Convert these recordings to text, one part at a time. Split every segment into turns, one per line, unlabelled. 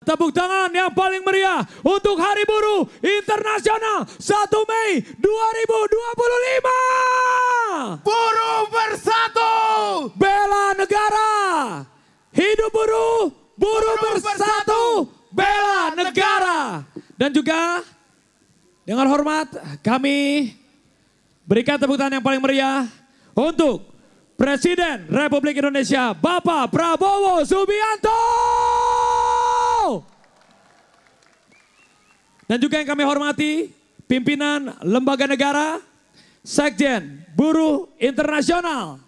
tepuk tangan yang paling meriah untuk Hari Buruh Internasional 1 Mei 2025.
Buruh bersatu,
Bela negara. Hidup buruh, buruh bersatu, bela negara. Dan juga dengan hormat kami berikan tepuk tangan yang paling meriah untuk Presiden Republik Indonesia Bapak Prabowo Subianto. Dan juga yang kami hormati pimpinan lembaga negara, Sekjen Buruh Internasional,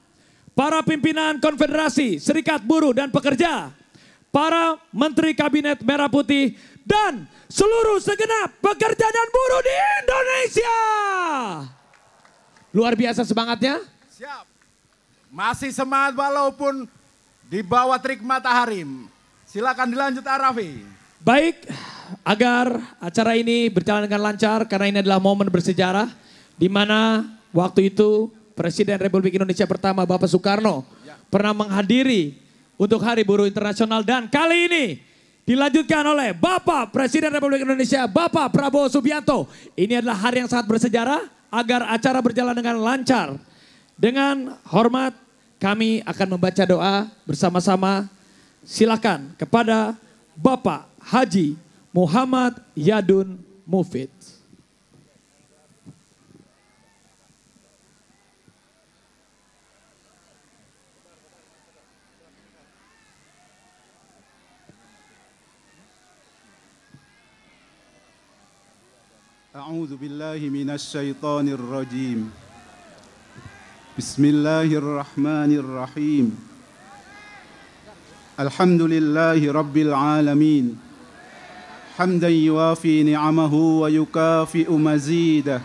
para pimpinan Konfederasi Serikat Buruh dan Pekerja, para Menteri Kabinet Merah Putih, dan seluruh segenap pekerja dan buruh di Indonesia. Luar biasa semangatnya.
siap. Masih semangat walaupun di bawah terik matahari. Silakan dilanjut Arafi.
Baik, agar acara ini berjalan dengan lancar karena ini adalah momen bersejarah di mana waktu itu Presiden Republik Indonesia pertama Bapak Soekarno pernah menghadiri untuk Hari Buruh Internasional, dan kali ini dilanjutkan oleh Bapak Presiden Republik Indonesia Bapak Prabowo Subianto. Ini adalah hari yang sangat bersejarah agar acara berjalan dengan lancar. Dengan hormat kami akan membaca doa bersama-sama. Silakan kepada Bapak Haji Muhammad Yadun Mufid.
A'udzu billahi minasy syaithanir rajim. Bismillahirrahmanirrahim. Alhamdulillahi rabbil alamin. Hamdan yuwafi ni'amahu wa yukafi'u mazidah.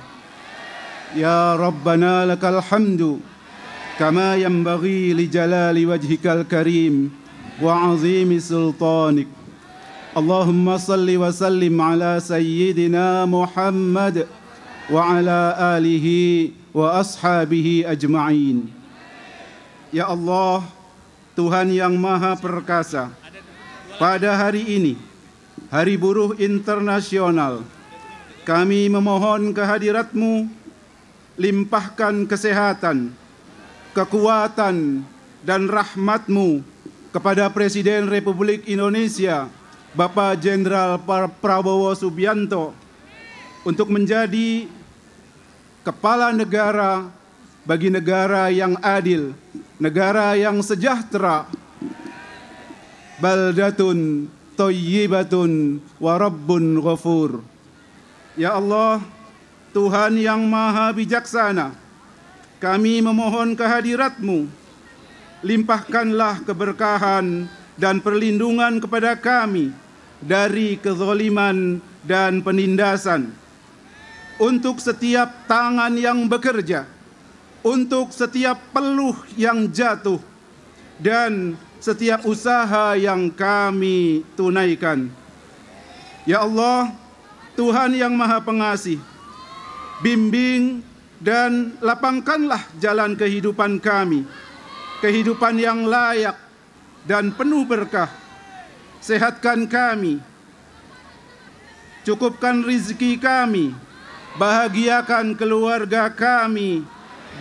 Ya Rabbana lakal hamdu kama yanbaghi li jalali wajhikal karim wa 'azimi sultanik. Allahumma salli wa sallim ala sayyidina Muhammad wa ala alihi wa ashabihi ajma'in. Ya Allah, Tuhan yang Maha Perkasa, pada hari ini, Hari Buruh Internasional, kami memohon kehadirat-Mu, limpahkan kesehatan, kekuatan, dan rahmat-Mu kepada Presiden Republik Indonesia, Bapak Jenderal Prabowo Subianto, untuk menjadi kepala negara bagi negara yang adil, negara yang sejahtera. Baldatun thayyibatun wa rabbun ghafur. Ya Allah, Tuhan yang Maha Bijaksana, kami memohon kehadirat-Mu. Limpahkanlah keberkahan dan perlindungan kepada kami dari kezaliman dan penindasan. Untuk setiap tangan yang bekerja, untuk setiap peluh yang jatuh, dan setiap usaha yang kami tunaikan. Ya Allah, Tuhan yang Maha Pengasih, bimbing dan lapangkanlah jalan kehidupan kami, kehidupan yang layak dan penuh berkah. Sehatkan kami, cukupkan rizki kami, bahagiakan keluarga kami,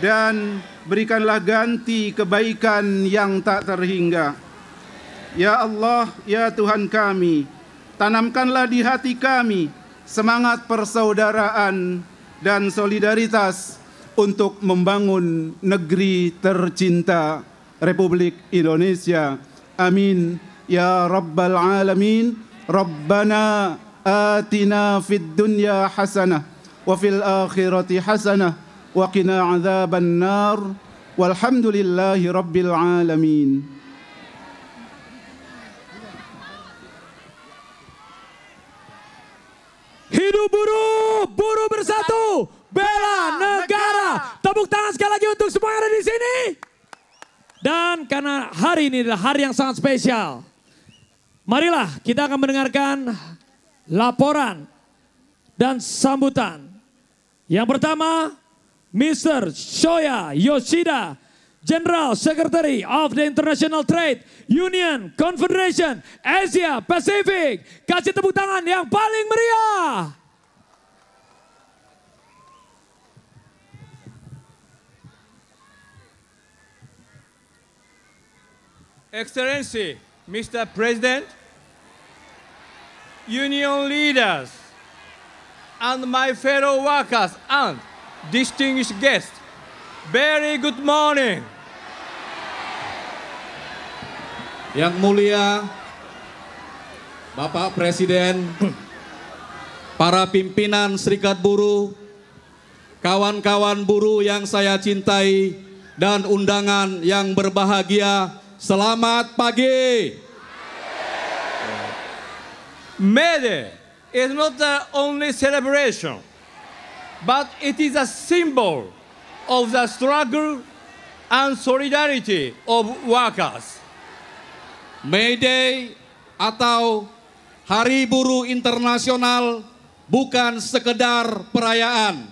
dan berikanlah ganti kebaikan yang tak terhingga. Ya Allah, ya Tuhan kami, tanamkanlah di hati kami semangat persaudaraan dan solidaritas untuk membangun negeri tercinta Republik Indonesia. Amin ya Rabbal Alamin. Rabbana atina fid dunya hasanah wa fil akhirati hasanah wa qina adzaban nar walhamdulillahi rabbil alamin.
Hidup buruh, buruh bersatu, bela negara. Tepuk tangan sekali lagi untuk semua yang ada di sini. Dan karena hari ini adalah hari yang sangat spesial, marilah kita akan mendengarkan laporan dan sambutan. Yang pertama, Mr. Shoya Yoshida, General Secretary of the International Trade Union Confederation Asia Pacific. Kasih tepuk tangan yang paling meriah.
Excellency, Mr. President, union leaders, and my fellow workers and distinguished guests, very good morning.
Yang mulia Bapak Presiden, para pimpinan Serikat Buruh, kawan-kawan buruh yang saya cintai, dan undangan yang berbahagia, selamat pagi.
May Day is not the only celebration, but it is a symbol of the struggle and solidarity of workers.
May Day atau Hari Buruh Internasional bukan sekedar perayaan,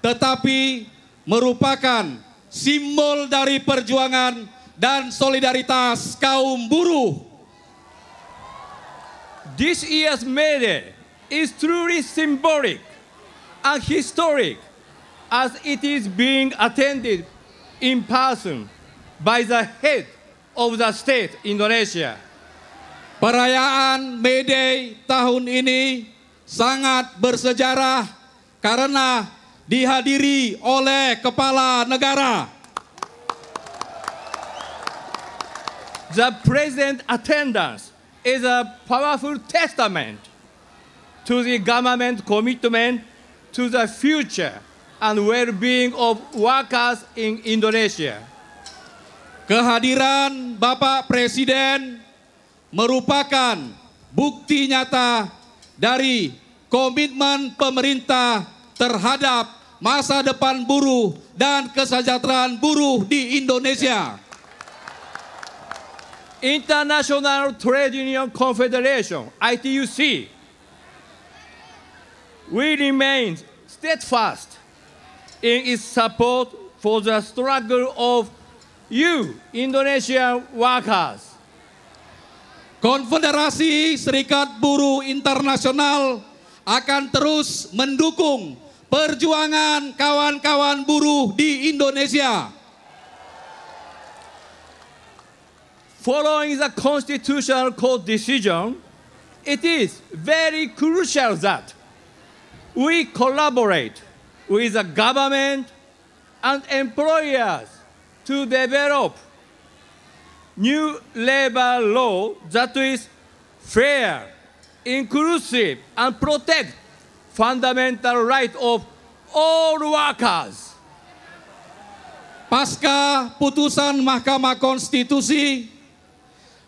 tetapi merupakan simbol dari perjuangan dan solidaritas kaum buruh.
This year's May Day is truly symbolic and historic as it is being attended in person by the head of the state Indonesia.
Perayaan May Day tahun ini sangat bersejarah karena dihadiri oleh kepala negara.
The president's attendance is a powerful testament to the government commitment to the future and well-being of workers in Indonesia.
Kehadiran Bapak Presiden merupakan bukti nyata dari komitmen pemerintah terhadap masa depan buruh dan kesejahteraan buruh di Indonesia.
International Trade Union Confederation, ITUC, we remain steadfast in its support for the struggle of you, Indonesian workers.
Konfederasi Serikat Buruh Internasional akan terus mendukung perjuangan kawan-kawan buruh di Indonesia.
Following the Constitutional Court decision, it is very crucial that we collaborate with the government and employers to develop new labor law that is fair, inclusive, and protect fundamental rights of all workers.
Pasca putusan Mahkamah Konstitusi,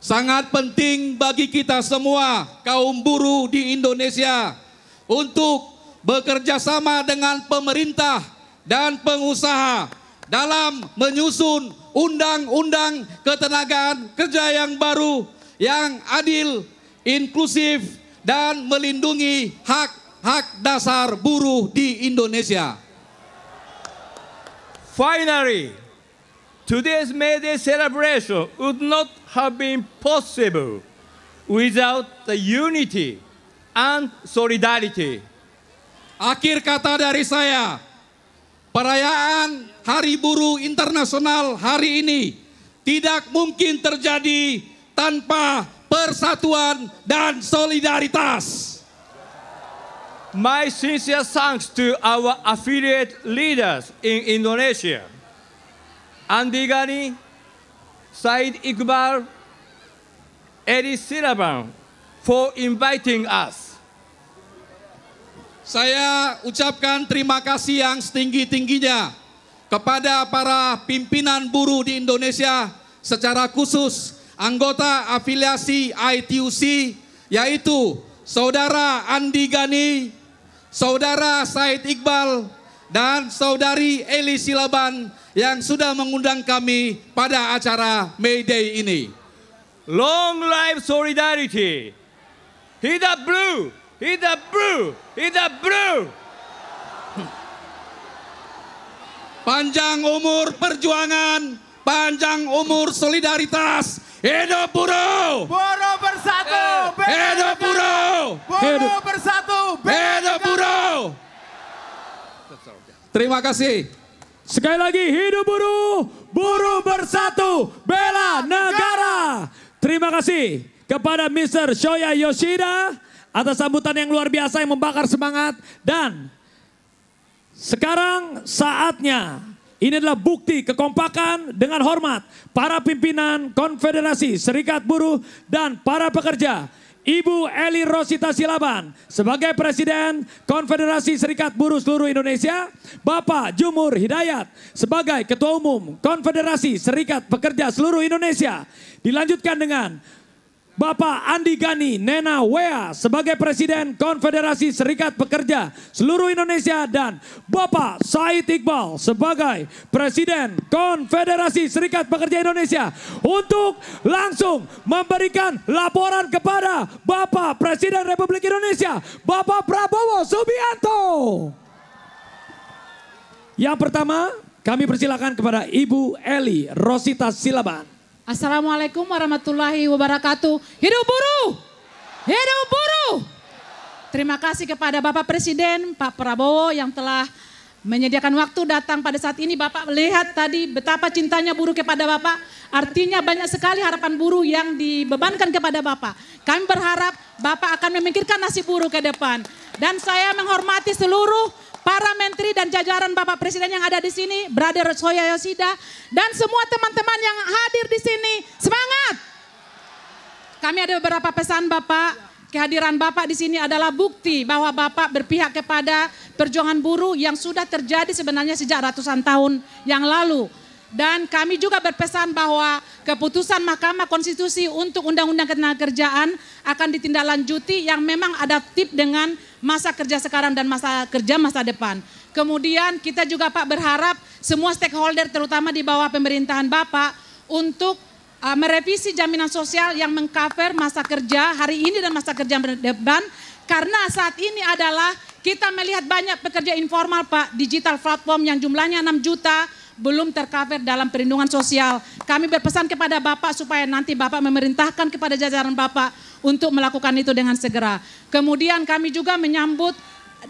sangat penting bagi kita semua kaum buruh di Indonesia untuk bekerja sama dengan pemerintah dan pengusaha dalam menyusun undang-undang ketenagaan kerja yang baru, yang adil, inklusif, dan melindungi hak-hak dasar buruh di Indonesia.
Finally, today's May Day celebration would not have been possible without the unity and solidarity.
Akhir kata dari saya, perayaan Hari Buruh Internasional hari ini tidak mungkin terjadi tanpa persatuan dan solidaritas.
My sincere thanks to our affiliate leaders in Indonesia, Andi Gani, Said Iqbal, Edi Silaban, for inviting us.
Saya ucapkan terima kasih yang setinggi-tingginya kepada para pimpinan buruh di Indonesia, secara khusus anggota afiliasi ITUC, yaitu Saudara Andi Gani, Saudara Said Iqbal, dan Saudari Eli Silaban yang sudah mengundang kami pada acara May Day ini.
Long life solidarity. Hida blue, hida blue, hida blue.
Panjang umur perjuangan, panjang umur, solidaritas. Hidup buruh!
Buruh bersatu, bela
Hidup
negara.
buruh!
Buruh bersatu, bela
Hidup
negara.
buruh! Terima kasih.
Sekali lagi, hidup buruh, buruh bersatu, bela negara. Terima kasih kepada Mr. Shoya Yoshida atas sambutan yang luar biasa yang membakar semangat. Dan sekarang saatnya, ini adalah bukti kekompakan dengan hormat para pimpinan Konfederasi Serikat Buruh dan para pekerja. Ibu Eli Rosita Silaban sebagai Presiden Konfederasi Serikat Buruh seluruh Indonesia. Bapak Jumhur Hidayat sebagai Ketua Umum Konfederasi Serikat Pekerja seluruh Indonesia. Dilanjutkan dengan Bapak Andi Gani Nena Wea sebagai Presiden Konfederasi Serikat Pekerja seluruh Indonesia. Dan Bapak Said Iqbal sebagai Presiden Konfederasi Serikat Pekerja Indonesia. Untuk langsung memberikan laporan kepada Bapak Presiden Republik Indonesia, Bapak Prabowo Subianto. Yang pertama kami persilakan kepada Ibu Eli Rosita Silaban.
Assalamualaikum warahmatullahi wabarakatuh. Hidup buruh! Hidup buruh! Terima kasih kepada Bapak Presiden, Pak Prabowo yang telah menyediakan waktu datang pada saat ini. Bapak melihat tadi betapa cintanya buruh kepada Bapak. Artinya banyak sekali harapan buruh yang dibebankan kepada Bapak. Kami berharap Bapak akan memikirkan nasib buruh ke depan. Dan saya menghormati seluruh para menteri dan jajaran Bapak Presiden yang ada di sini, Brother Shoya Yoshida, dan semua teman-teman yang hadir di sini. Semangat! Kami ada beberapa pesan Bapak. Kehadiran Bapak di sini adalah bukti bahwa Bapak berpihak kepada perjuangan buruh yang sudah terjadi sebenarnya sejak ratusan tahun yang lalu. Dan kami juga berpesan bahwa keputusan Mahkamah Konstitusi untuk Undang-Undang Ketenagakerjaan akan ditindaklanjuti yang memang adaptif dengan masa kerja sekarang dan masa kerja masa depan. Kemudian kita juga Pak berharap semua stakeholder terutama di bawah pemerintahan Bapak untuk merevisi jaminan sosial yang mengcover masa kerja hari ini dan masa kerja depan. Karena saat ini adalah kita melihat banyak pekerja informal Pak, digital platform yang jumlahnya 6 juta belum tercover dalam perlindungan sosial. Kami berpesan kepada Bapak supaya nanti Bapak memerintahkan kepada jajaran Bapak untuk melakukan itu dengan segera. Kemudian kami juga menyambut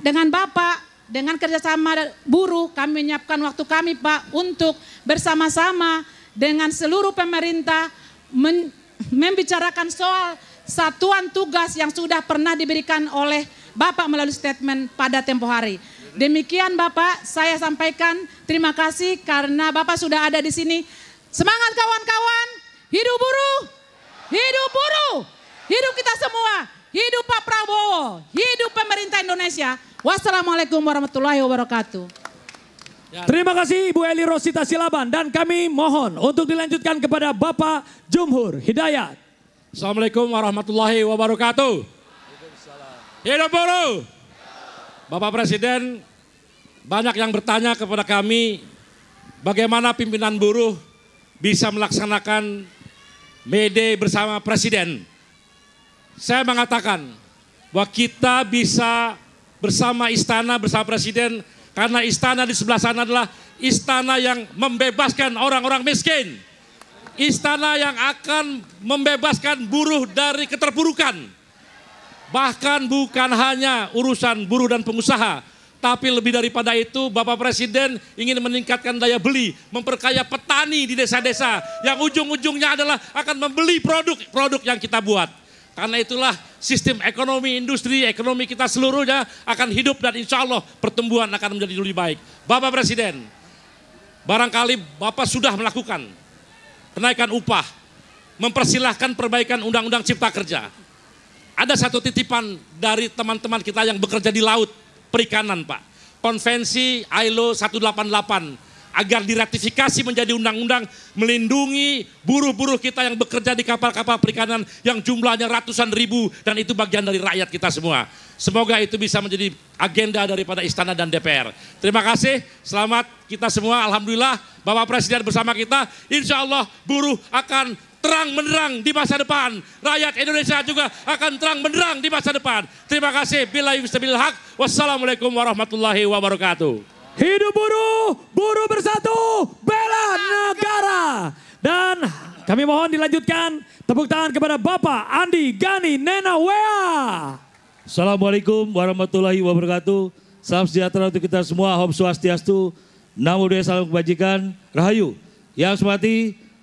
dengan Bapak, dengan kerjasama buruh, kami menyiapkan waktu kami Pak untuk bersama-sama dengan seluruh pemerintah membicarakan soal satuan tugas yang sudah pernah diberikan oleh Bapak melalui statement pada tempo hari. Demikian Bapak, saya sampaikan terima kasih karena Bapak sudah ada di sini. Semangat kawan-kawan, hidup buruh, hidup buruh, hidup kita semua, hidup Pak Prabowo, hidup pemerintah Indonesia. Wassalamualaikum warahmatullahi wabarakatuh.
Terima kasih Ibu Eli Rosita Silaban dan kami mohon untuk dilanjutkan kepada Bapak Jumhur Hidayat.
Assalamualaikum warahmatullahi wabarakatuh. Hidup buruh. Bapak Presiden, banyak yang bertanya kepada kami bagaimana pimpinan buruh bisa melaksanakan May Day bersama Presiden. Saya mengatakan bahwa kita bisa bersama istana, bersama Presiden, karena istana di sebelah sana adalah istana yang membebaskan orang-orang miskin. Istana yang akan membebaskan buruh dari keterpurukan. Bahkan bukan hanya urusan buruh dan pengusaha, tapi lebih daripada itu Bapak Presiden ingin meningkatkan daya beli, memperkaya petani di desa-desa yang ujung-ujungnya adalah akan membeli produk yang kita buat. Karena itulah sistem ekonomi, industri, ekonomi kita seluruhnya akan hidup dan insya Allah pertumbuhan akan menjadi lebih baik. Bapak Presiden, barangkali Bapak sudah melakukan kenaikan upah, mempersilahkan perbaikan Undang-Undang Cipta Kerja. Ada satu titipan dari teman-teman kita yang bekerja di laut perikanan Pak. Konvensi ILO 188 agar diratifikasi menjadi undang-undang melindungi buruh-buruh kita yang bekerja di kapal-kapal perikanan yang jumlahnya ratusan ribu dan itu bagian dari rakyat kita semua. Semoga itu bisa menjadi agenda daripada Istana dan DPR. Terima kasih, selamat kita semua. Alhamdulillah Bapak Presiden bersama kita. Insya Allah buruh akan terang benderang di masa depan. Rakyat Indonesia juga akan terang benderang di masa depan. Terima kasih. Billahi wastabilil haq. Wassalamualaikum warahmatullahi wabarakatuh.
Hidup buruh, buruh bersatu, bela negara. Dan kami mohon dilanjutkan tepuk tangan kepada Bapak Andi Gani Nenawea.
Assalamualaikum warahmatullahi wabarakatuh. Salam sejahtera untuk kita semua. Om Swastiastu. Namo Buddhaya, salam kebajikan. Rahayu. Yang saya hormati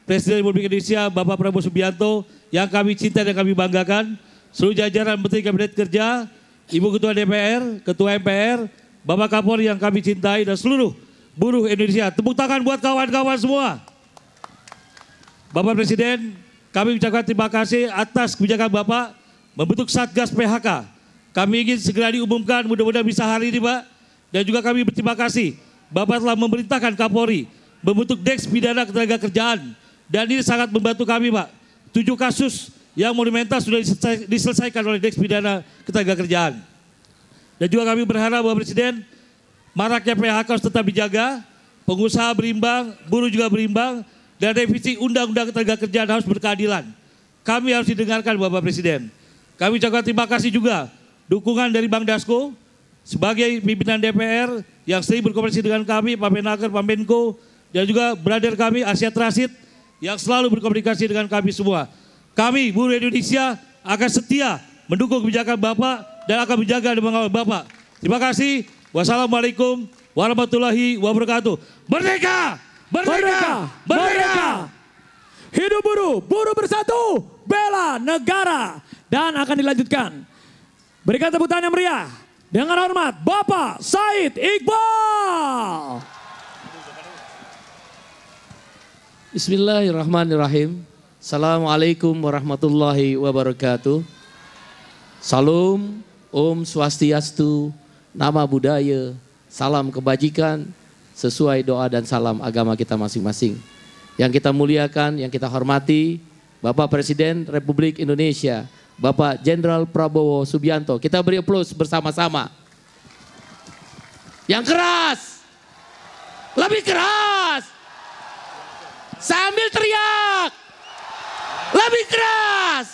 Presiden Republik Indonesia Bapak Prabowo Subianto, yang kami cinta dan kami banggakan, seluruh jajaran Menteri Kabinet Kerja, Ibu Ketua DPR, Ketua MPR, Bapak Kapolri yang kami cintai, dan seluruh buruh Indonesia. Tepuk tangan buat kawan-kawan semua. Bapak Presiden, kami ucapkan terima kasih atas kebijakan Bapak membentuk Satgas PHK. Kami ingin segera diumumkan, mudah-mudahan bisa hari ini Pak. Dan juga kami berterima kasih, Bapak telah memerintahkan Kapolri membentuk Deks Pidana Ketenagakerjaan. Dan ini sangat membantu kami Pak. 7 kasus yang monumental sudah diselesaikan oleh Deks Pidana Ketenagakerjaan. Dan juga kami berharap Bapak Presiden, maraknya PHK harus tetap dijaga, pengusaha berimbang, buruh juga berimbang, dan revisi Undang-Undang Ketenagakerjaan harus berkeadilan. Kami harus didengarkan Bapak Presiden. Kami ucapkan terima kasih juga dukungan dari Bang Dasko sebagai pimpinan DPR yang sering berkomunikasi dengan kami, Pak Menaker, Pak Menko, dan juga brother kami Asia Transit yang selalu berkomunikasi dengan kami semua. Kami buruh Indonesia akan setia mendukung kebijakan Bapak dan akan menjaga dan mengawal Bapak. Terima kasih. Wassalamualaikum warahmatullahi wabarakatuh. Merdeka! Merdeka! Merdeka!
Hidup buruh, buruh bersatu, bela negara. Dan akan dilanjutkan. Berikan tepuk tangan yang meriah. Dengan hormat Bapak Said Iqbal.
Bismillahirrahmanirrahim. Assalamualaikum warahmatullahi wabarakatuh. Salam, Om Swastiastu, Nama Budaya, salam kebajikan, sesuai doa dan salam agama kita masing-masing. Yang kita muliakan, yang kita hormati, Bapak Presiden Republik Indonesia, Bapak Jenderal Prabowo Subianto. Kita beri aplaus bersama-sama. Yang keras, lebih keras. Sambil teriak, lebih keras.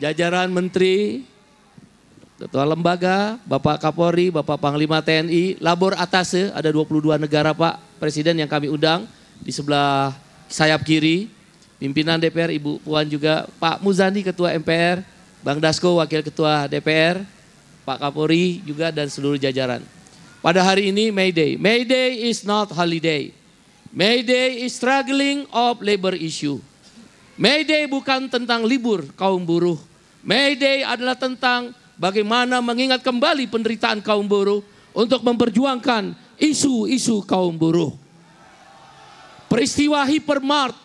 Jajaran Menteri, Ketua Lembaga, Bapak Kapolri, Bapak Panglima TNI, Labor Atase, ada 22 negara Pak Presiden yang kami undang. Di sebelah sayap kiri, pimpinan DPR Ibu Puan juga, Pak Muzani Ketua MPR, Bang Dasko Wakil Ketua DPR, Pak Kapolri juga dan seluruh jajaran. Pada hari ini May Day. May Day is not holiday. May Day is struggling of labor issue. May Day bukan tentang libur kaum buruh. May Day adalah tentang bagaimana mengingat kembali penderitaan kaum buruh untuk memperjuangkan isu-isu kaum buruh. Peristiwa Hypermart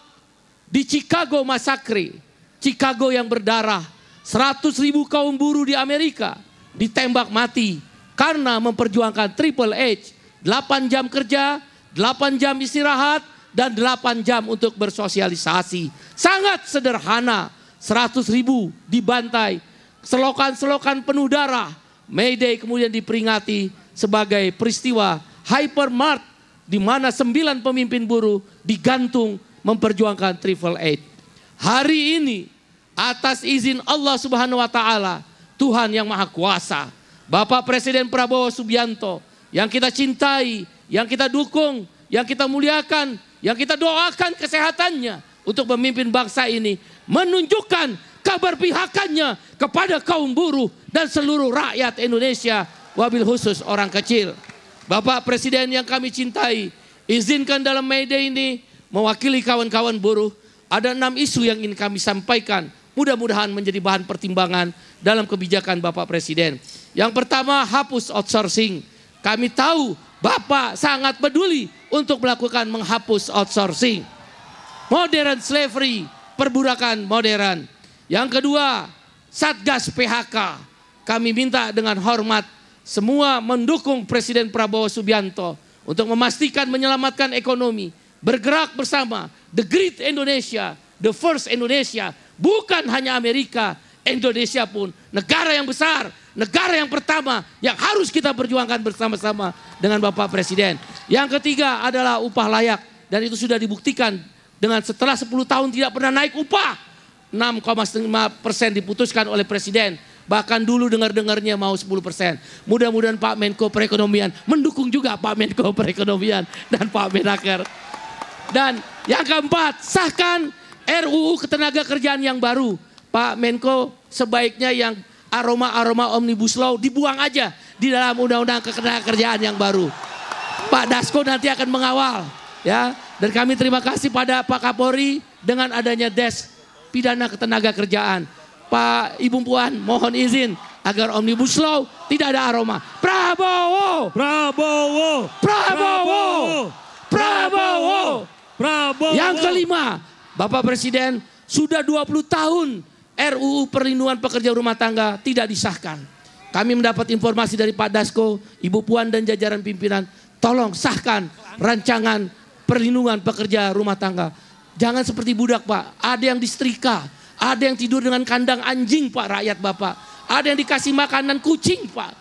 di Chicago Massacre, Chicago yang berdarah, 100.000 kaum buruh di Amerika ditembak mati karena memperjuangkan Triple H, 8 jam kerja, 8 jam istirahat, dan 8 jam untuk bersosialisasi. Sangat sederhana, 100.000 dibantai, selokan-selokan penuh darah. May Day kemudian diperingati sebagai peristiwa Hypermart, di mana 9 pemimpin buruh digantung memperjuangkan Triple H. Hari ini atas izin Allah Subhanahu wa Ta'ala, Tuhan yang Maha Kuasa, Bapak Presiden Prabowo Subianto yang kita cintai, yang kita dukung, yang kita muliakan, yang kita doakan kesehatannya untuk memimpin bangsa ini, menunjukkan keberpihakannya kepada kaum buruh dan seluruh rakyat Indonesia, wabil khusus orang kecil. Bapak Presiden yang kami cintai, izinkan dalam May Day ini mewakili kawan-kawan buruh, ada 6 isu yang ingin kami sampaikan. Mudah-mudahan menjadi bahan pertimbangan dalam kebijakan Bapak Presiden. Yang pertama, hapus outsourcing. Kami tahu Bapak sangat peduli untuk melakukan menghapus outsourcing. Modern slavery, perbudakan modern. Yang kedua, Satgas PHK. Kami minta dengan hormat semua mendukung Presiden Prabowo Subianto untuk memastikan menyelamatkan ekonomi. Bergerak bersama, the great Indonesia, the first Indonesia. Bukan hanya Amerika, Indonesia pun negara yang besar, negara yang pertama yang harus kita perjuangkan bersama-sama dengan Bapak Presiden. Yang ketiga adalah upah layak, dan itu sudah dibuktikan dengan setelah 10 tahun tidak pernah naik upah. 6,5% diputuskan oleh Presiden. Bahkan dulu dengar-dengarnya mau 10%. Mudah-mudahan Pak Menko Perekonomian mendukung juga Pak Menko Perekonomian dan Pak Menaker. Dan yang keempat, sahkan RUU Ketenagakerjaan yang baru. Pak Menko, sebaiknya yang aroma-aroma Omnibus Law dibuang aja di dalam Undang-Undang Ketenagakerjaan yang baru. Pak Dasko nanti akan mengawal, ya. Dan kami terima kasih pada Pak Kapolri dengan adanya Des Pidana Ketenagakerjaan. Pak Ibu Puan, mohon izin agar Omnibus Law tidak ada aroma. Prabowo!
Prabowo!
Prabowo! Prabowo!
Prabowo!
Yang kelima, Bapak Presiden, sudah 20 tahun RUU Perlindungan Pekerja Rumah Tangga tidak disahkan. Kami mendapat informasi dari Pak Dasko, Ibu Puan dan jajaran pimpinan, tolong sahkan rancangan perlindungan pekerja rumah tangga. Jangan seperti budak, Pak. Ada yang disetrika, ada yang tidur dengan kandang anjing, Pak, rakyat Bapak. Ada yang dikasih makanan kucing, Pak.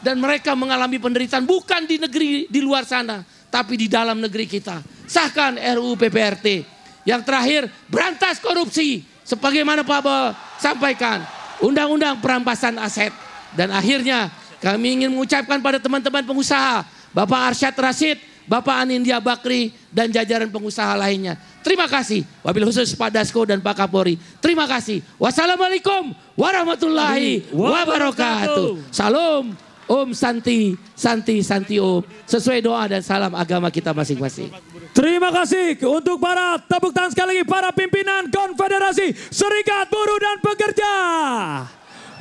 Dan mereka mengalami penderitaan bukan di negeri di luar sana, tapi di dalam negeri kita. Sahkan RUU PPRT. Yang terakhir, berantas korupsi. Sebagaimana Pak Bawa sampaikan, Undang-Undang Perampasan Aset. Dan akhirnya kami ingin mengucapkan pada teman-teman pengusaha, Bapak Arsyad Rashid, Bapak Anindya Bakri, dan jajaran pengusaha lainnya. Terima kasih. Wabil khusus Pak Dasko dan Pak Kapolri. Terima kasih. Wassalamualaikum warahmatullahi wabarakatuh. Salam. Om Santi, Santi, Santi Om. Sesuai doa dan salam agama kita masing-masing.
Terima kasih untuk para tepuk tangan sekali lagi para pimpinan Konfederasi Serikat Buruh dan Pekerja.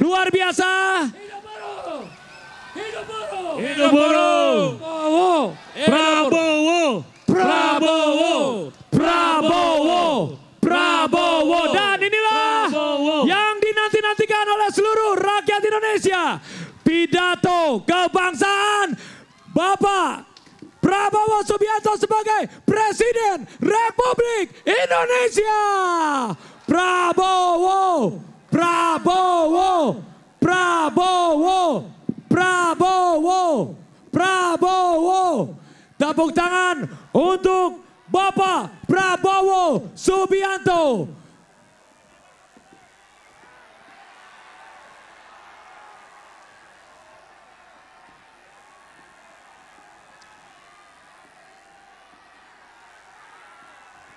Luar biasa.
Hidup buruh! Hidup buruh! Prabowo!
Prabowo! Prabowo! Prabowo! Dan inilah yang dinanti-nantikan oleh seluruh rakyat Indonesia. Pidato kebangsaan Bapak Prabowo Subianto sebagai Presiden Republik Indonesia. Prabowo! Prabowo! Prabowo! Prabowo! Prabowo! Tepuk tangan untuk Bapak Prabowo Subianto.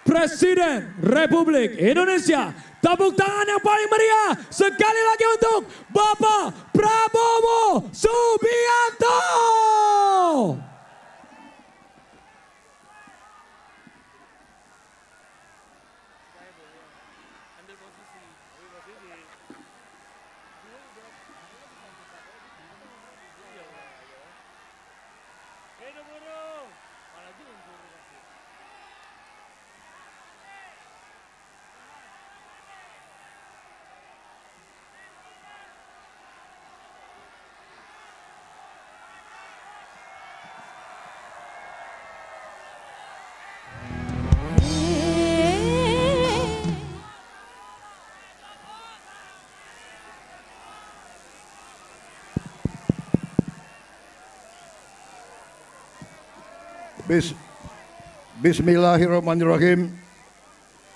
Presiden Republik Indonesia. Tepuk tangan yang paling meriah sekali lagi untuk Bapak Prabowo Subianto.
Bismillahirrahmanirrahim.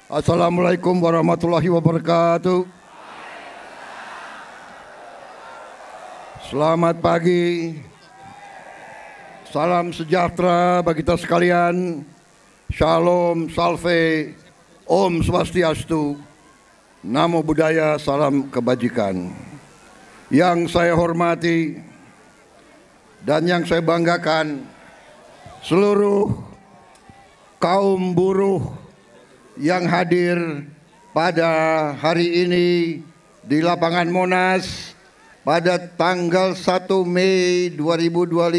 Assalamualaikum warahmatullahi wabarakatuh. Selamat pagi. Salam sejahtera bagi kita sekalian. Shalom, salve, Om Swastiastu. Namo Buddhaya, salam kebajikan. Yang saya hormati dan yang saya banggakan, seluruh kaum buruh yang hadir pada hari ini di lapangan Monas pada tanggal 1 Mei 2025,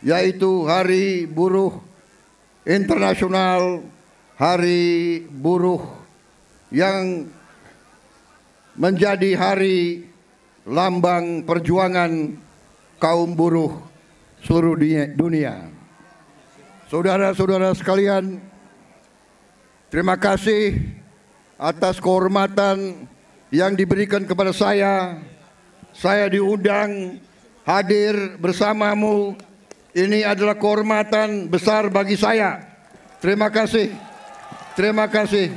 yaitu Hari Buruh Internasional, Hari Buruh yang menjadi hari lambang perjuangan kaum buruh seluruh dunia. Saudara-saudara sekalian, terima kasih atas kehormatan yang diberikan kepada saya. Saya diundang hadir bersamamu. Ini adalah kehormatan besar bagi saya. Terima kasih. Terima kasih.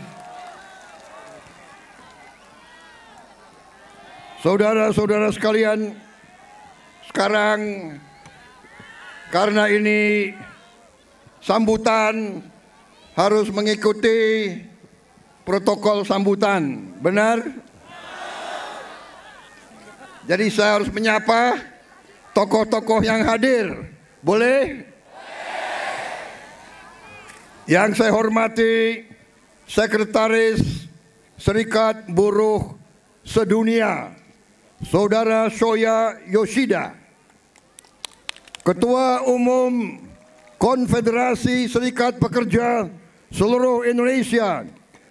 Saudara-saudara sekalian, sekarang karena ini sambutan harus mengikuti protokol sambutan, benar? Jadi saya harus menyapa tokoh-tokoh yang hadir, boleh? Yang saya hormati Sekretaris Serikat Buruh Sedunia, Saudara Shoya Yoshida, Ketua Umum Konfederasi Serikat Pekerja Seluruh Indonesia,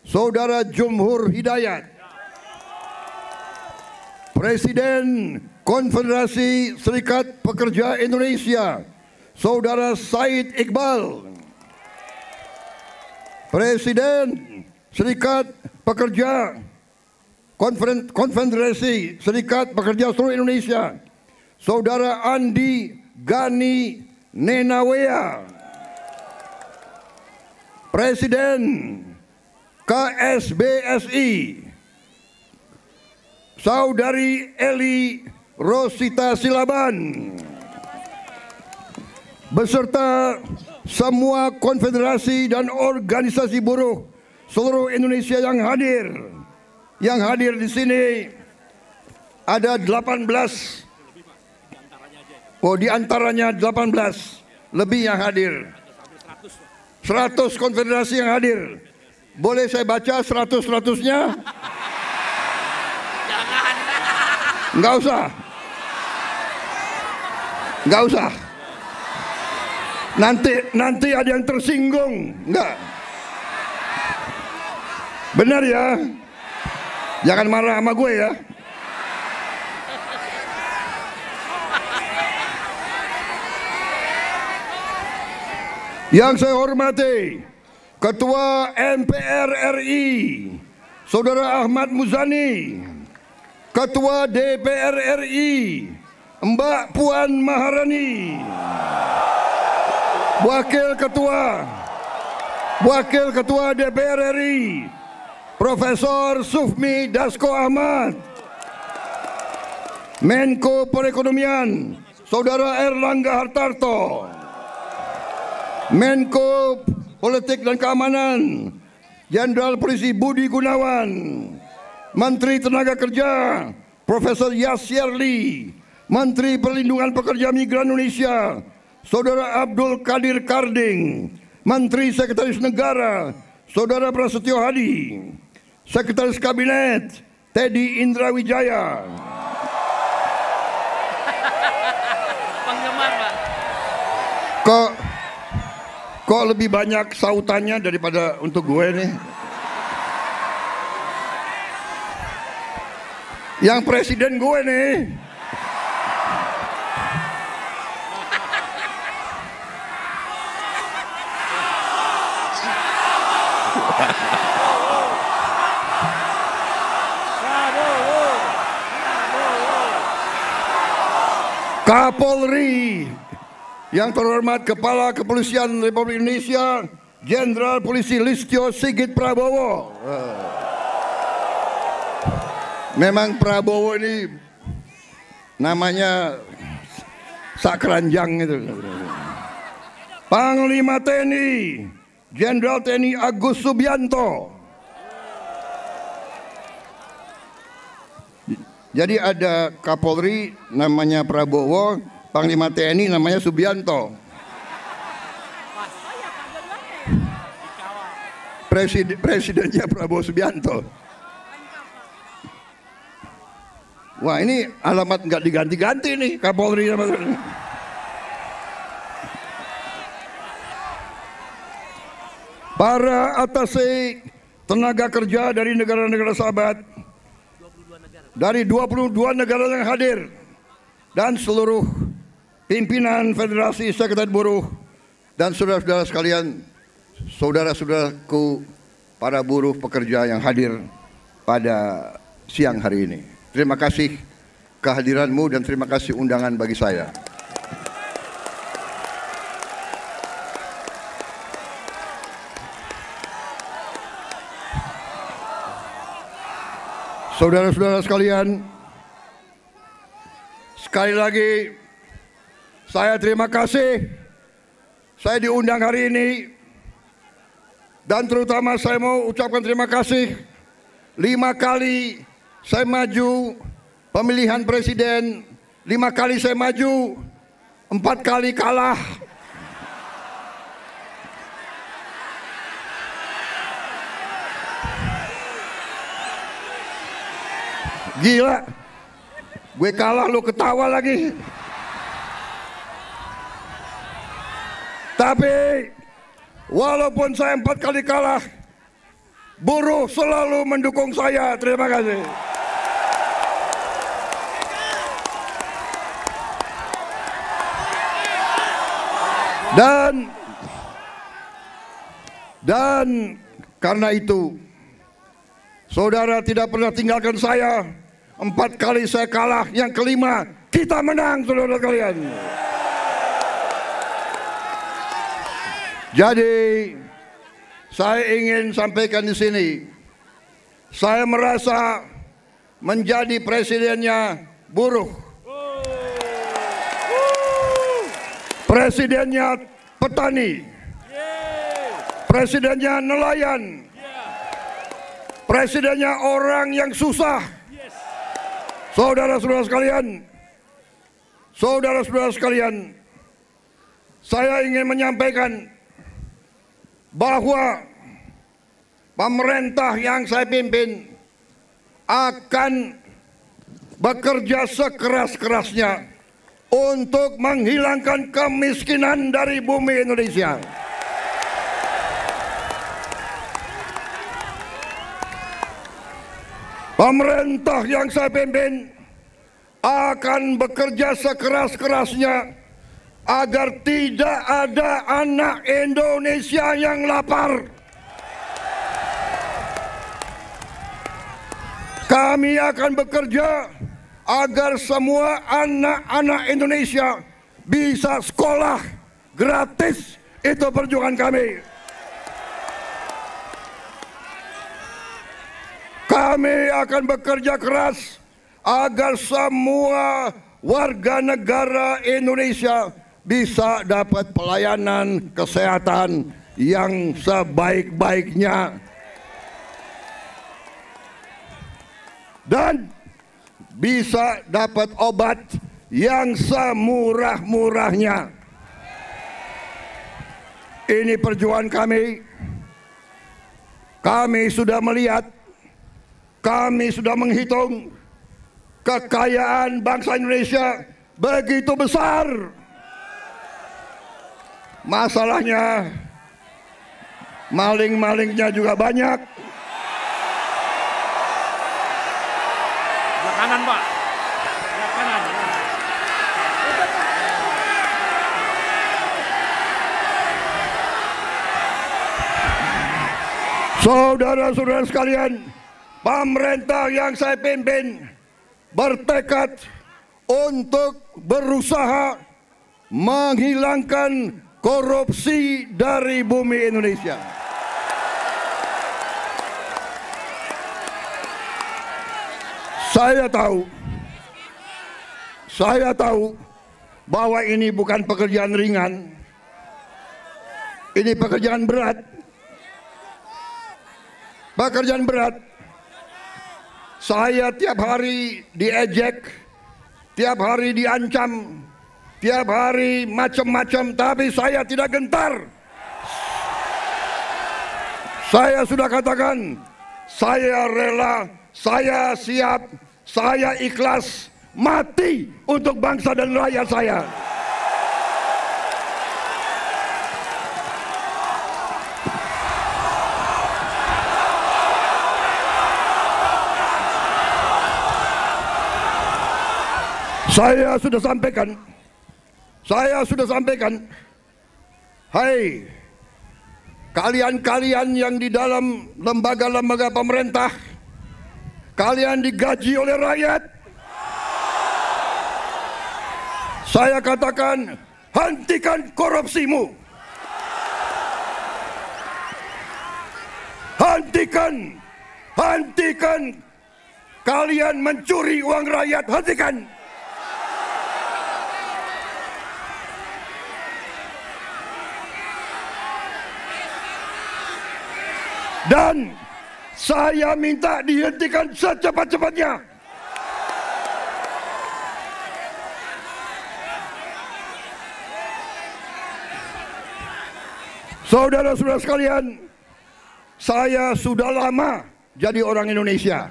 Saudara Jumhur Hidayat, Presiden Konfederasi Serikat Pekerja Indonesia, Saudara Said Iqbal, Presiden Serikat Pekerja Konfederasi Serikat Pekerja Seluruh Indonesia, Saudara Andi Gani Nenawea, Presiden KSBSI, Saudari Eli Rosita Silaban, beserta semua konfederasi dan organisasi buruh seluruh Indonesia yang hadir. Yang hadir di sini ada 18. Oh, di antaranya 18 lebih yang hadir. 100 konfederasi yang hadir. Boleh saya baca 100-100-nya? Enggak usah. Enggak usah. Nanti ada yang tersinggung. Enggak. Benar ya? Jangan marah sama gue ya. Yang saya hormati Ketua MPR RI Saudara Ahmad Muzani, Ketua DPR RI Mbak Puan Maharani, Wakil Ketua DPR RI Profesor Sufmi Dasko Ahmad, Menko Perekonomian Saudara Erlangga Hartarto, Menko Politik dan Keamanan Jenderal Polisi Budi Gunawan, Menteri Tenaga Kerja Profesor Yasyerli, Menteri Perlindungan Pekerja Migran Indonesia Saudara Abdul Qadir Karding, Menteri Sekretaris Negara Saudara Prasetyo Hadi, Sekretaris Kabinet Teddy Indra Wijaya,
penggemar Pak.
Kok lebih banyak sautannya daripada untuk gue nih? Yang presiden gue nih. Kapolri yang terhormat Kepala Kepolisian Republik Indonesia Jenderal Polisi Listio Sigit Prabowo. Memang Prabowo ini namanya sakranjang itu. Panglima TNI Jenderal TNI Agus Subianto. Jadi ada Kapolri namanya Prabowo, Panglima TNI namanya Subianto. Presidennya Prabowo Subianto. Wah, ini alamat nggak diganti-ganti nih Kapolri. Para atase tenaga kerja dari negara-negara sahabat, dari 22 negara yang hadir, dan seluruh pimpinan Federasi Sekretariat Buruh dan saudara-saudara sekalian, saudara-saudaraku para buruh pekerja yang hadir pada siang hari ini. Terima kasih kehadiranmu dan terima kasih undangan bagi saya. Saudara-saudara sekalian, Sekali lagi, saya terima kasih saya diundang hari ini. Dan terutama saya mau ucapkan terima kasih 5 kali saya maju pemilihan presiden, 5 kali saya maju, 4 kali kalah. Gila, gue kalah lu ketawa lagi. Tapi walaupun saya 4 kali kalah, buruh selalu mendukung saya. Terima kasih. Dan karena itu, saudara tidak pernah tinggalkan saya. 4 kali saya kalah, yang kelima kita menang, saudara kalian. Jadi saya ingin sampaikan di sini, saya merasa menjadi presidennya buruh, presidennya petani, presidennya nelayan, presidennya orang yang susah. Saudara-saudara sekalian, saya ingin menyampaikan bahwa pemerintah yang saya pimpin akan bekerja sekeras-kerasnya untuk menghilangkan kemiskinan dari bumi Indonesia. Pemerintah yang saya pimpin akan bekerja sekeras-kerasnya agar tidak ada anak Indonesia yang lapar. Kami akan bekerja agar semua anak-anak Indonesia bisa sekolah gratis. Itu perjuangan kami. Kami akan bekerja keras agar semua warga negara Indonesia bisa dapat pelayanan kesehatan yang sebaik-baiknya dan bisa dapat obat yang semurah-murahnya. Ini perjuangan kami. Kami sudah melihat, kami sudah menghitung kekayaan bangsa Indonesia begitu besar. Masalahnya maling-malingnya juga banyak.
Sebelah kanan, Pak. Sebelah kanan.
Saudara-saudara sekalian, pemerintah yang saya pimpin bertekad untuk berusaha menghilangkan korupsi dari bumi Indonesia. Saya tahu bahwa ini bukan pekerjaan ringan. Ini pekerjaan berat. Pekerjaan berat. Saya tiap hari diejek, tiap hari diancam, tiap hari macam-macam, tapi saya tidak gentar. Saya sudah katakan, saya rela, saya siap, saya ikhlas mati untuk bangsa dan rakyat saya. Saya sudah sampaikan, hai kalian-kalian yang di dalam lembaga-lembaga pemerintah, kalian digaji oleh rakyat. Saya katakan, hentikan korupsimu. Hentikan kalian mencuri uang rakyat, hentikan. Dan saya minta dihentikan secepat-cepatnya. Saudara-saudara sekalian, saya sudah lama jadi orang Indonesia.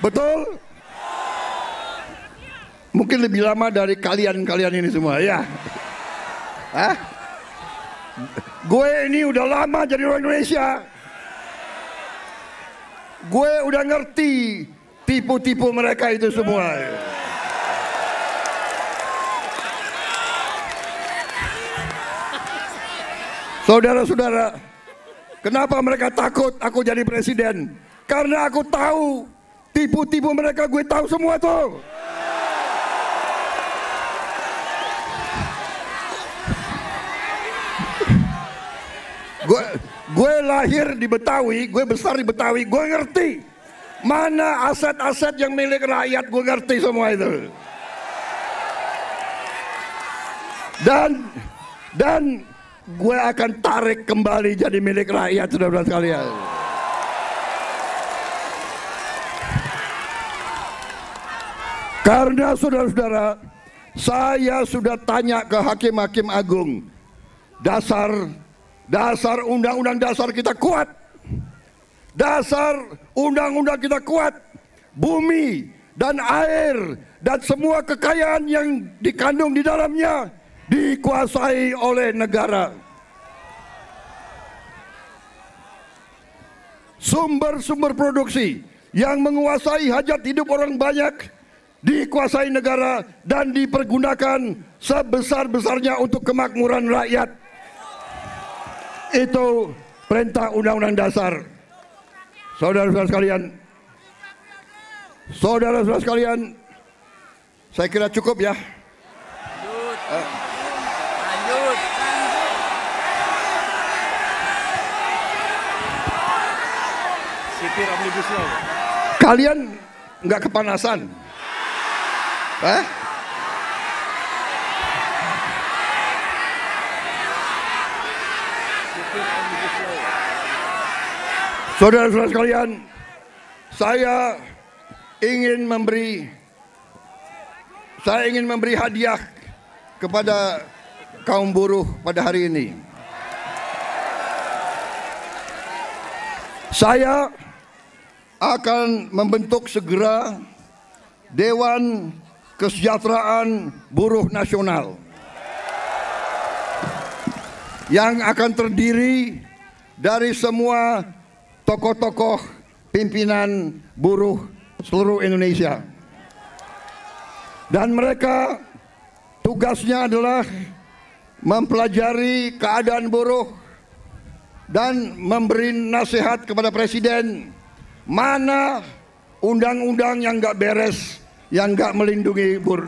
Betul? Mungkin lebih lama dari kalian-kalian ini semua, ya. Hah? Gue ini udah lama jadi orang Indonesia. Gue udah ngerti tipu-tipu mereka itu semua. Saudara-saudara, kenapa mereka takut aku jadi presiden? Karena aku tahu tipu-tipu mereka, gue tahu semua tuh. Gue lahir di Betawi, gue besar di Betawi, gue ngerti mana aset-aset yang milik rakyat, gue ngerti semua itu. Dan gue akan tarik kembali jadi milik rakyat, saudara-saudara sekalian. Karena saudara-saudara, saya sudah tanya ke hakim-hakim agung, dasar undang-undang dasar kita kuat, dasar undang-undang kita kuat, bumi dan air dan semua kekayaan yang dikandung di dalamnya dikuasai oleh negara. Sumber-sumber produksi yang menguasai hajat hidup orang banyak dikuasai negara dan dipergunakan sebesar-besarnya untuk kemakmuran rakyat. Itu perintah undang-undang dasar. Saudara-saudara sekalian, saya kira cukup ya. Lanjut. Sipir Omnibus Law. Kalian nggak kepanasan? Saudara-saudara sekalian, saya ingin memberi hadiah kepada kaum buruh pada hari ini. Saya akan membentuk segera Dewan Kesejahteraan Buruh Nasional yang akan terdiri dari semua tokoh-tokoh pimpinan buruh seluruh Indonesia. Dan mereka tugasnya adalah mempelajari keadaan buruh dan memberi nasihat kepada presiden mana undang-undang yang nggak beres, yang nggak melindungi buruh,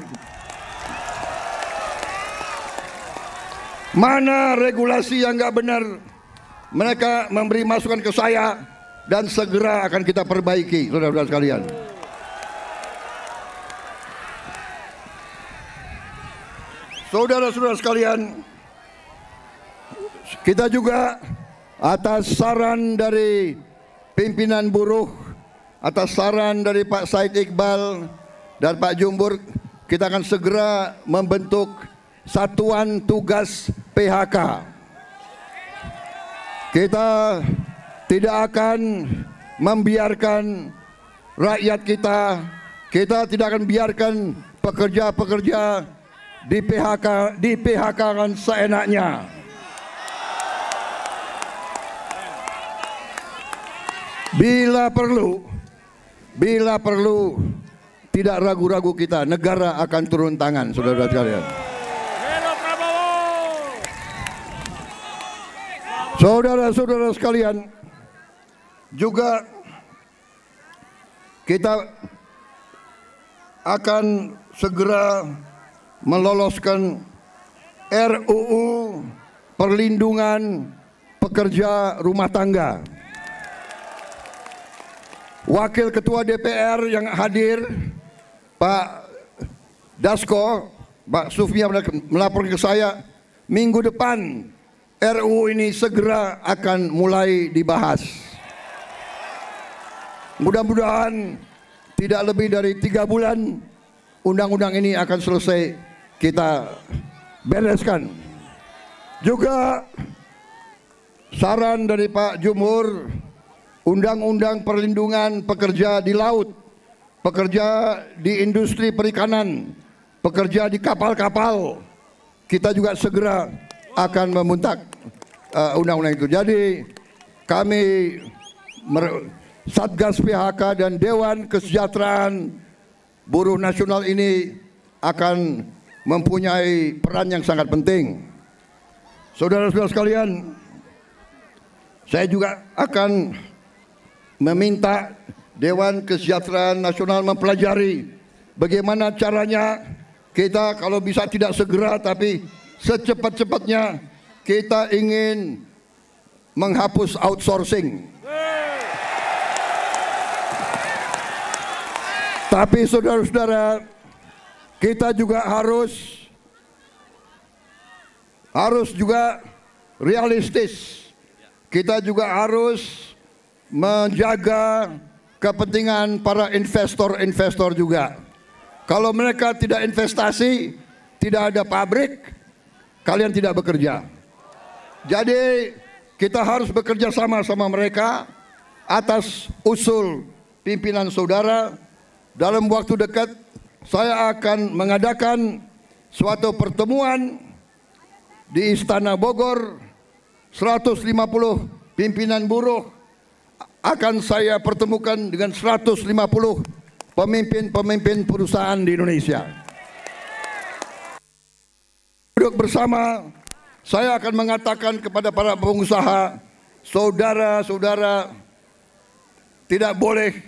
mana regulasi yang nggak benar. Mereka memberi masukan ke saya dan segera akan kita perbaiki, saudara-saudara sekalian. Saudara-saudara sekalian, kita juga atas saran dari pimpinan buruh, atas saran dari Pak Said Iqbal dan Pak Jumbur, kita akan segera membentuk Satuan Tugas PHK. Kita tidak akan membiarkan rakyat kita tidak akan biarkan pekerja-pekerja di PHK-kan seenaknya. Bila perlu tidak ragu-ragu kita, negara akan turun tangan, saudara-saudara sekalian. Saudara-saudara sekalian, juga kita akan segera meloloskan RUU Perlindungan Pekerja Rumah Tangga. Wakil Ketua DPR yang hadir, Pak Dasko, Pak Sufmi melapor ke saya, minggu depan RUU ini segera akan mulai dibahas. Mudah-mudahan tidak lebih dari 3 bulan undang-undang ini akan selesai kita bereskan. Juga saran dari Pak Jumhur, undang-undang perlindungan pekerja di laut, pekerja di industri perikanan, pekerja di kapal-kapal, kita juga segera akan membentak undang-undang itu. Jadi kami Satgas PHK dan Dewan Kesejahteraan Buruh Nasional ini akan mempunyai peran yang sangat penting. Saudara-saudara sekalian, saya juga akan meminta Dewan Kesejahteraan Nasional mempelajari bagaimana caranya kita kalau bisa tidak segera tapi secepat-cepatnya kita ingin menghapus outsourcing. Tapi saudara-saudara, kita juga harus juga realistis. Kita juga harus menjaga kepentingan para investor juga. Kalau mereka tidak investasi, tidak ada pabrik, kalian tidak bekerja. Jadi kita harus bekerja sama mereka atas usul pimpinan saudara. Dalam waktu dekat saya akan mengadakan suatu pertemuan di Istana Bogor. 150 pimpinan buruh akan saya pertemukan dengan 150 pemimpin perusahaan di Indonesia. Duduk bersama, saya akan mengatakan kepada para pengusaha, saudara-saudara tidak boleh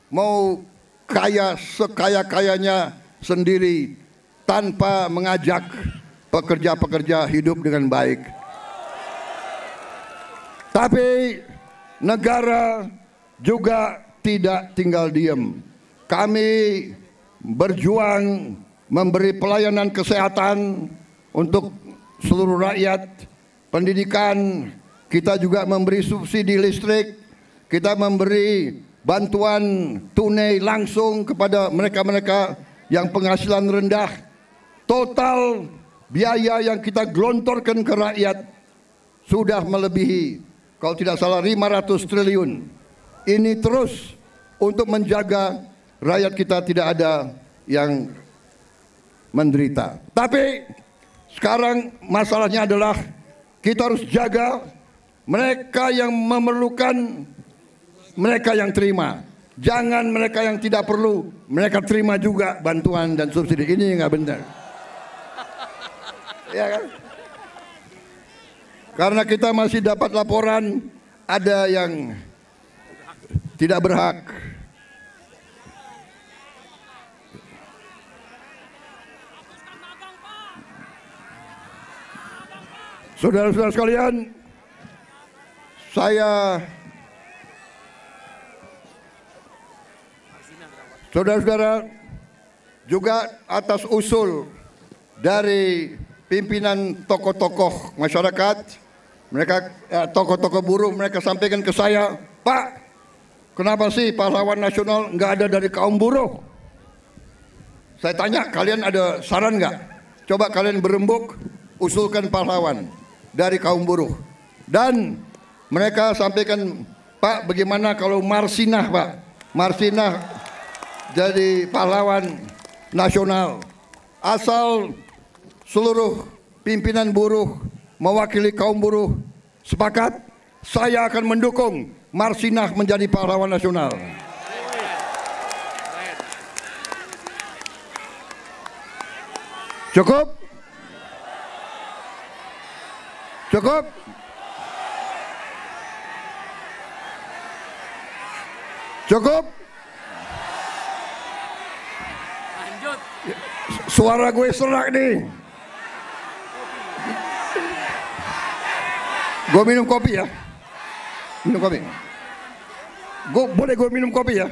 mau kaya sekaya-kayanya sendiri tanpa mengajak pekerja-pekerja hidup dengan baik. Tapi negara juga tidak tinggal diam. Kami berjuang memberi pelayanan kesehatan untuk seluruh rakyat, pendidikan, kita juga memberi subsidi listrik, kita memberi bantuan tunai langsung kepada mereka-mereka yang penghasilan rendah. Total biaya yang kita gelontorkan ke rakyat sudah melebihi, kalau tidak salah, 500 triliun. Ini terus untuk menjaga rakyat kita tidak ada yang menderita. Tapi sekarang masalahnya adalah kita harus jaga mereka yang memerlukan, mereka yang terima. Jangan mereka yang tidak perlu, mereka terima juga bantuan dan subsidi. Ini nggak benar. Ya kan? Karena kita masih dapat laporan ada yang tidak berhak. Saudara-saudara sekalian, saudara-saudara, juga atas usul dari pimpinan tokoh-tokoh masyarakat, mereka tokoh-tokoh buruh, mereka sampaikan ke saya, Pak, kenapa sih pahlawan nasional nggak ada dari kaum buruh? Saya tanya, kalian ada saran nggak? Coba kalian berembuk, usulkan pahlawan dari kaum buruh. Dan mereka sampaikan, Pak, bagaimana kalau Marsinah, Pak? Marsinah jadi pahlawan nasional. Asal seluruh pimpinan buruh mewakili kaum buruh sepakat, saya akan mendukung Marsinah menjadi pahlawan nasional. Cukup? Cukup? Cukup?
Lanjut.
Suara gue serak nih. Gue minum kopi ya. Minum kopi. Boleh gue minum kopi ya?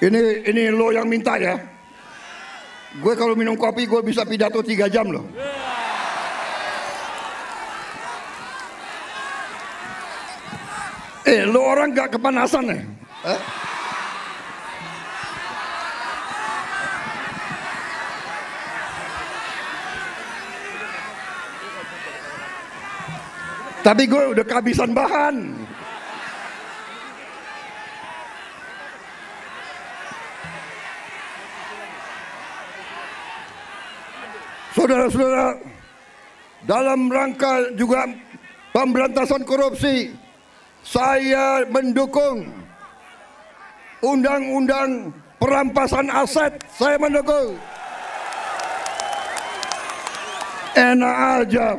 Ini lo yang minta ya. Gue kalau minum kopi gue bisa pidato 3 jam loh. Lo orang gak kepanasan ya? Tapi gue udah kehabisan bahan. Saudara-saudara, dalam rangka juga pemberantasan korupsi, saya mendukung undang-undang perampasan aset. Saya mendukung. Enak aja,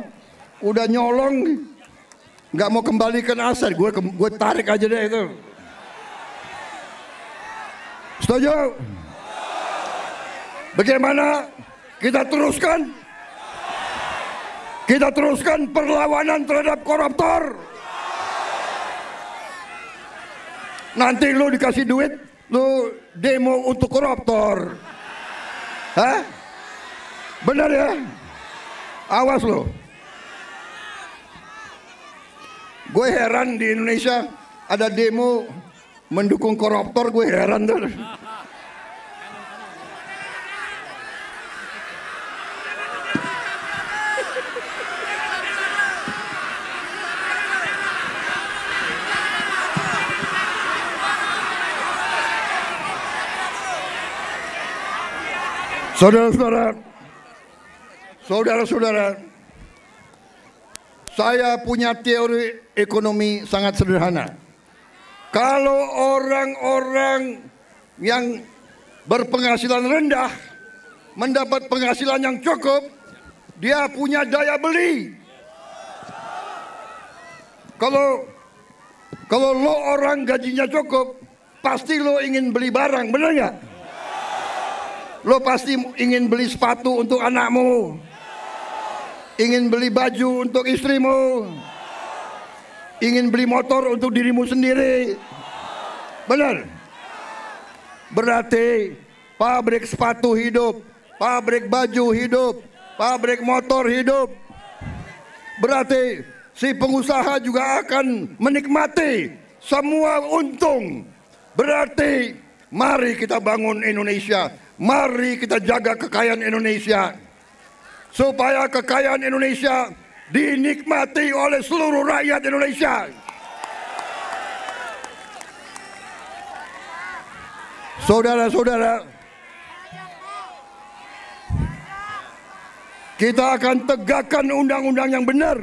udah nyolong, nggak mau kembalikan aset, gue tarik aja deh itu. Setuju? Bagaimana kita teruskan? Kita teruskan perlawanan terhadap koruptor. Nanti lu dikasih duit, lu demo untuk koruptor. Hah? Benar ya? Awas lo. Gue heran di Indonesia ada demo mendukung koruptor, gue heran tuh. Saudara-saudara, saya punya teori ekonomi sangat sederhana. Kalau orang-orang yang berpenghasilan rendah mendapat penghasilan yang cukup, dia punya daya beli. Kalau lo orang gajinya cukup, pasti lo ingin beli barang, benar nggak? Lo pasti ingin beli sepatu untuk anakmu, ingin beli baju untuk istrimu, ingin beli motor untuk dirimu sendiri. Benar? Berarti pabrik sepatu hidup, pabrik baju hidup, pabrik motor hidup. Berarti si pengusaha juga akan menikmati semua untung. Berarti mari kita bangun Indonesia. Mari kita jaga kekayaan Indonesia, supaya kekayaan Indonesia dinikmati oleh seluruh rakyat Indonesia. Saudara-saudara, kita akan tegakkan undang-undang yang benar.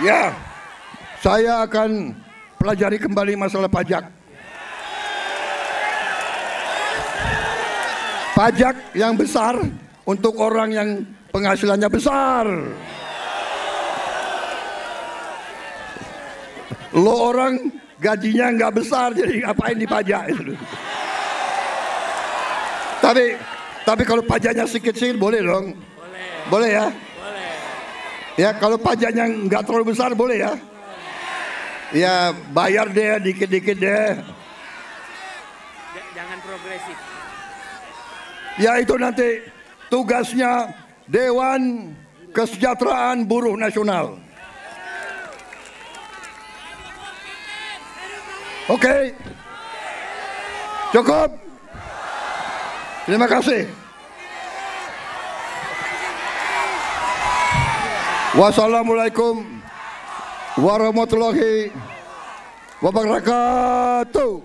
Ya, saya akan pelajari kembali masalah pajak. Pajak yang besar untuk orang yang penghasilannya besar. Lo orang gajinya nggak besar, jadi ngapain dipajak itu? Tapi kalau pajaknya sedikit-sedikit boleh dong? Boleh ya? Ya, kalau pajaknya nggak terlalu besar boleh ya? Ya, bayar deh dikit-dikit deh.
Jangan progresif.
Ya, itu nanti tugasnya Dewan Kesejahteraan Buruh Nasional. Oke. Cukup. Terima kasih. Wassalamualaikum warahmatullahi wabarakatuh.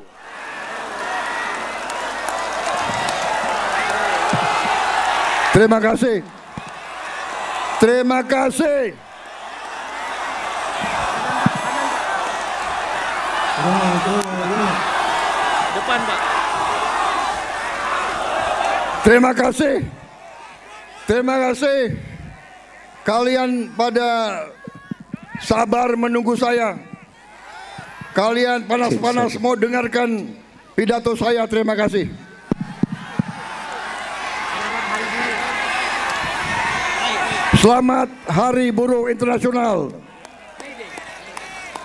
Terima kasih. Terima kasih.
Depan, Pak.
Terima kasih. Terima kasih. Kalian pada sabar menunggu saya. Kalian panas-panas mau dengarkan pidato saya. Terima kasih. Selamat Hari Buruh Internasional.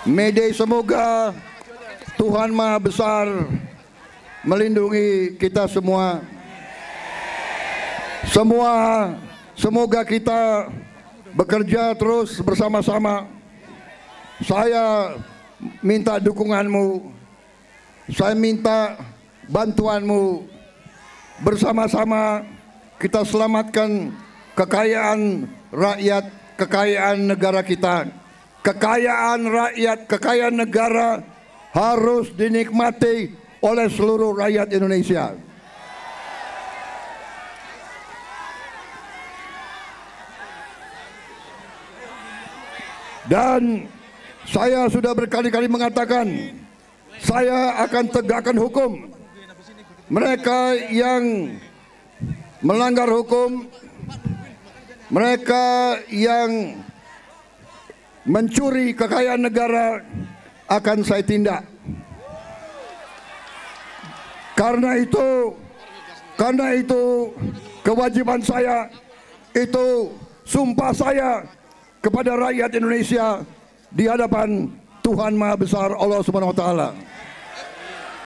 May Day. Semoga Tuhan Maha Besar melindungi kita semua. Semoga kita bekerja terus bersama-sama. Saya minta dukunganmu, saya minta bantuanmu. Bersama-sama kita selamatkan kekayaan rakyat, kekayaan negara kita. Kekayaan rakyat, kekayaan negara harus dinikmati oleh seluruh rakyat Indonesia. Dan saya sudah berkali-kali mengatakan, saya akan tegakkan hukum. Mereka yang melanggar hukum, mereka yang mencuri kekayaan negara akan saya tindak. Karena itu kewajiban saya, itu sumpah saya kepada rakyat Indonesia di hadapan Tuhan Maha Besar Allah Subhanahu wa taala.